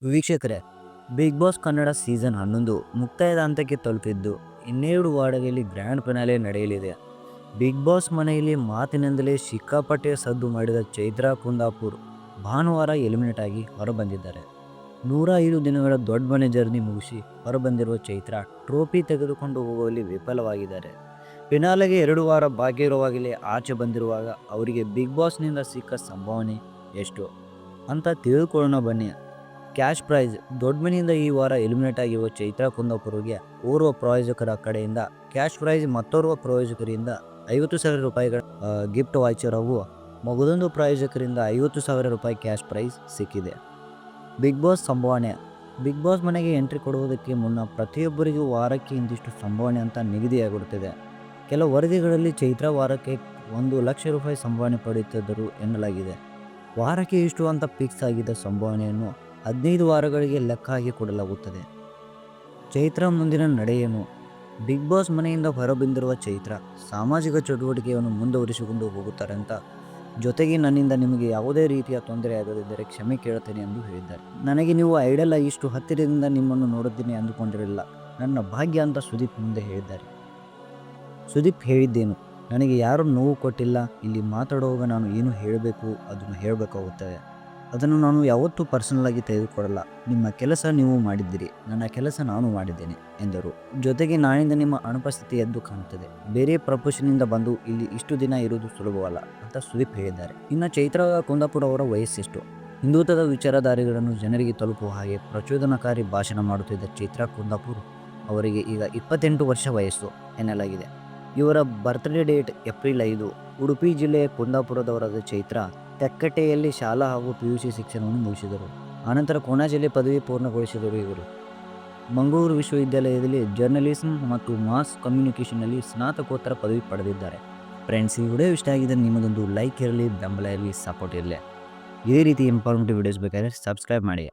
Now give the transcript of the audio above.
ವೀಕ್ಷಕರೇ, big boss Kannada season 11 ಮುಕ್ತಾಯದ ಹಂತಕ್ಕೆ ತಲುಪಿದ್ದು ಇನ್ನೆರಡು ವಾರಗಳಲ್ಲಿ ಗ್ರ್ಯಾಂಡ್ ಫಿನಾಲೆ ನಡೆಯಲಿದೆ. ಬಿಗ್ ಬಾಸ್ ಮನೆಯಲ್ಲಿ ಮಾತಿನಿಂದಲೇ ಸಿಕ್ಕಾಪಟ್ಟೆ ಸದ್ದು ಮಾಡಿದ ಚೈತ್ರಾ ಕುಂದಾಪುರ್ ಭಾನುವಾರ ಎಲಿಮಿನೇಟ್ ಆಗಿ ಹೊರಬಂದಿದ್ದಾರೆ. 105 ದಿನಗಳ ದೊಡ್ಡ ಮನೆ ಜರ್ನಿ ಮುಗಿಸಿ ಹೊರಬಂದಿರುವ ಚೈತ್ರಾ ಟ್ರೋಫಿ ತೆಗೆದುಕೊಂಡು ಹೋಗುವಲ್ಲಿ ವಿಫಲವಾಗಿದ್ದಾರೆ. ಫಿನಾಲೆಗೆ 2 ವಾರ ಬಾಕಿ ಇರುವಾಗಲೇ ಆಚೆ ಬಂದಿರುವಾಗ ಅವರಿಗೆ ಬಿಗ್ ಬಾಸ್ನಿಂದ ಸಿಕ್ಕ ಸಂಭಾವನೆ ಎಷ್ಟು ಅಂತ ತಿಳಿದುಕೊಳ್ಳೋಣ ಬನ್ನಿ. ಕ್ಯಾಶ್ ಪ್ರೈಸ್: ದೊಡ್ಡ ಮನೆಯಿಂದ ಈ ವಾರ ಎಲಿಮಿನೇಟ್ ಆಗಿರುವ ಚೈತ್ರಾ ಕುಂದಾಪುರ್ಗೆ ಓರ್ವ ಪ್ರಾಯೋಜಕರ ಕಡೆಯಿಂದ ಕ್ಯಾಶ್ ಪ್ರೈಸ್, ಮತ್ತೋರ್ವ ಪ್ರಾಯೋಜಕರಿಂದ 50,000 ರೂಪಾಯಿಗಳ ಗಿಫ್ಟ್ ವಾಚರ್ ಹಾಗೂ ಮಗದೊಂದು ಪ್ರಾಯೋಜಕರಿಂದ 50,000 ರೂಪಾಯಿ ಕ್ಯಾಶ್ ಪ್ರೈಸ್ ಸಿಕ್ಕಿದೆ. ಬಿಗ್ ಬಾಸ್ ಸಂಭಾವನೆ: ಬಿಗ್ ಬಾಸ್ ಮನೆಗೆ ಎಂಟ್ರಿ ಕೊಡುವುದಕ್ಕೆ ಮುನ್ನ ಪ್ರತಿಯೊಬ್ಬರಿಗೂ ವಾರಕ್ಕೆ ಇಂತಿಷ್ಟು ಸಂಭಾವನೆ ಅಂತ ನಿಗದಿಯಾಗಿರುತ್ತದೆ. ಕೆಲವು ವರದಿಗಳಲ್ಲಿ ಚೈತ್ರಾ ವಾರಕ್ಕೆ 1 ಲಕ್ಷ ರೂಪಾಯಿ ಸಂಭಾವನೆ ಪಡೆಯುತ್ತಿದ್ದರು ಎನ್ನಲಾಗಿದೆ. ವಾರಕ್ಕೆ ಇಷ್ಟು ಅಂತ ಫಿಕ್ಸ್ ಆಗಿದ್ದ ಸಂಭಾವನೆಯನ್ನು 15 ವಾರಗಳಿಗೆ ಲೆಕ್ಕ ಹಾಕಿ ಕೊಡಲಾಗುತ್ತದೆ. ಚೈತ್ರಾ ಮುಂದಿನ ನಡೆ ಏನು? ಬಿಗ್ ಬಾಸ್ ಮನೆಯಿಂದ ಹೊರಬಂದಿರುವ ಚೈತ್ರಾ ಸಾಮಾಜಿಕ ಚಟುವಟಿಕೆಯನ್ನು ಮುಂದುವರಿಸಿಕೊಂಡು ಹೋಗುತ್ತಾರೆ ಅಂತ, ಜೊತೆಗೆ ನನ್ನಿಂದ ನಿಮಗೆ ಯಾವುದೇ ರೀತಿಯ ತೊಂದರೆ ಆಗದಿದ್ದರೆ ಕ್ಷಮೆ ಕೇಳುತ್ತೇನೆ ಎಂದು ಹೇಳಿದ್ದಾರೆ. ನನಗೆ ನೀವು ಐಡಲ್, ಇಷ್ಟು ಹತ್ತಿರದಿಂದ ನಿಮ್ಮನ್ನು ನೋಡುತ್ತೇನೆ ಅಂದುಕೊಂಡಿರಲಿಲ್ಲ, ನನ್ನ ಭಾಗ್ಯ ಅಂತ ಸುದೀಪ್ ಮುಂದೆ ಹೇಳಿದ್ದಾರೆ. ಸುದೀಪ್ ಹೇಳಿದ್ದೇನು? ನನಗೆ ಯಾರೂ ನೋವು ಕೊಟ್ಟಿಲ್ಲ. ಇಲ್ಲಿ ಮಾತಾಡುವಾಗ ನಾನು ಏನು ಹೇಳಬೇಕು ಅದನ್ನು ಹೇಳಬೇಕಾಗುತ್ತದೆ. ಅದನ್ನು ನಾನು ಯಾವತ್ತೂ ಪರ್ಸನಲ್ ಆಗಿ ತೆಗೆದುಕೊಳ್ಳಲ್ಲ. ನಿಮ್ಮ ಕೆಲಸ ನೀವು ಮಾಡಿದ್ದೀರಿ, ನನ್ನ ಕೆಲಸ ನಾನು ಮಾಡಿದ್ದೇನೆ ಎಂದರು. ಜೊತೆಗೆ ನಾಳಿಂದ ನಿಮ್ಮ ಅನುಪಸ್ಥಿತಿ ಎದ್ದು ಕಾಣುತ್ತದೆ. ಬೇರೆ ಪ್ರೊಫೆಷನ್ನಿಂದ ಬಂದು ಇಲ್ಲಿ ಇಷ್ಟು ದಿನ ಇರುವುದು ಸುಲಭವಲ್ಲ ಅಂತ ಸುದೀಪ್ ಹೇಳಿದ್ದಾರೆ. ಇನ್ನು ಚೈತ್ರಾ ಕುಂದಾಪುರ್ ಅವರ ವಯಸ್ಸೆಷ್ಟು? ಹಿಂದುತ್ವದ ವಿಚಾರಧಾರೆಗಳನ್ನು ಜನರಿಗೆ ತಲುಪುವ ಹಾಗೆ ಪ್ರಚೋದನಕಾರಿ ಭಾಷಣ ಮಾಡುತ್ತಿದ್ದ ಚೈತ್ರಾ ಕುಂದಾಪುರ್ ಅವರಿಗೆ ಈಗ 28 ವರ್ಷ ವಯಸ್ಸು ಎನ್ನಲಾಗಿದೆ. ಇವರ ಬರ್ತ್ಡೇ ಡೇಟ್ ಏಪ್ರಿಲ್ 5. ಉಡುಪಿ ಜಿಲ್ಲೆಯ ಕುಂದಾಪುರದವರಾದ ಚೈತ್ರಾ ತೆಕ್ಕಟ್ಟೆಯಲ್ಲಿ ಶಾಲಾ ಹಾಗೂ PUC ಶಿಕ್ಷಣವನ್ನು ಮುಗಿಸಿದರು. ಆನಂತರ ಕೋಣಾಜಿಲ್ಲೆ ಪದವಿ ಪೂರ್ಣಗೊಳಿಸಿದರು. ಇವರು ಮಂಗಳೂರು ವಿಶ್ವವಿದ್ಯಾಲಯದಲ್ಲಿ ಜರ್ನಲಿಸಂ ಮತ್ತು ಮಾಸ್ ಕಮ್ಯುನಿಕೇಷನ್ನಲ್ಲಿ ಸ್ನಾತಕೋತ್ತರ ಪದವಿ ಪಡೆದಿದ್ದಾರೆ. ಫ್ರೆಂಡ್ಸ್, ಈ ವಿಡಿಯೋ ಇಷ್ಟ ಆಗಿದ್ದರೆ ನಿಮ್ಮದೊಂದು ಲೈಕ್ ಇರಲಿ, ಬೆಂಬಲ ಇರಲಿ, ಸಪೋರ್ಟ್ ಇರಲಿ. ಇದೇ ರೀತಿ ಇಂಫಾರ್ಮೇಟಿವ್ ವಿಡಿಯೋಸ್ ಬೇಕಾದರೆ ಸಬ್ಸ್ಕ್ರೈಬ್ ಮಾಡಿ.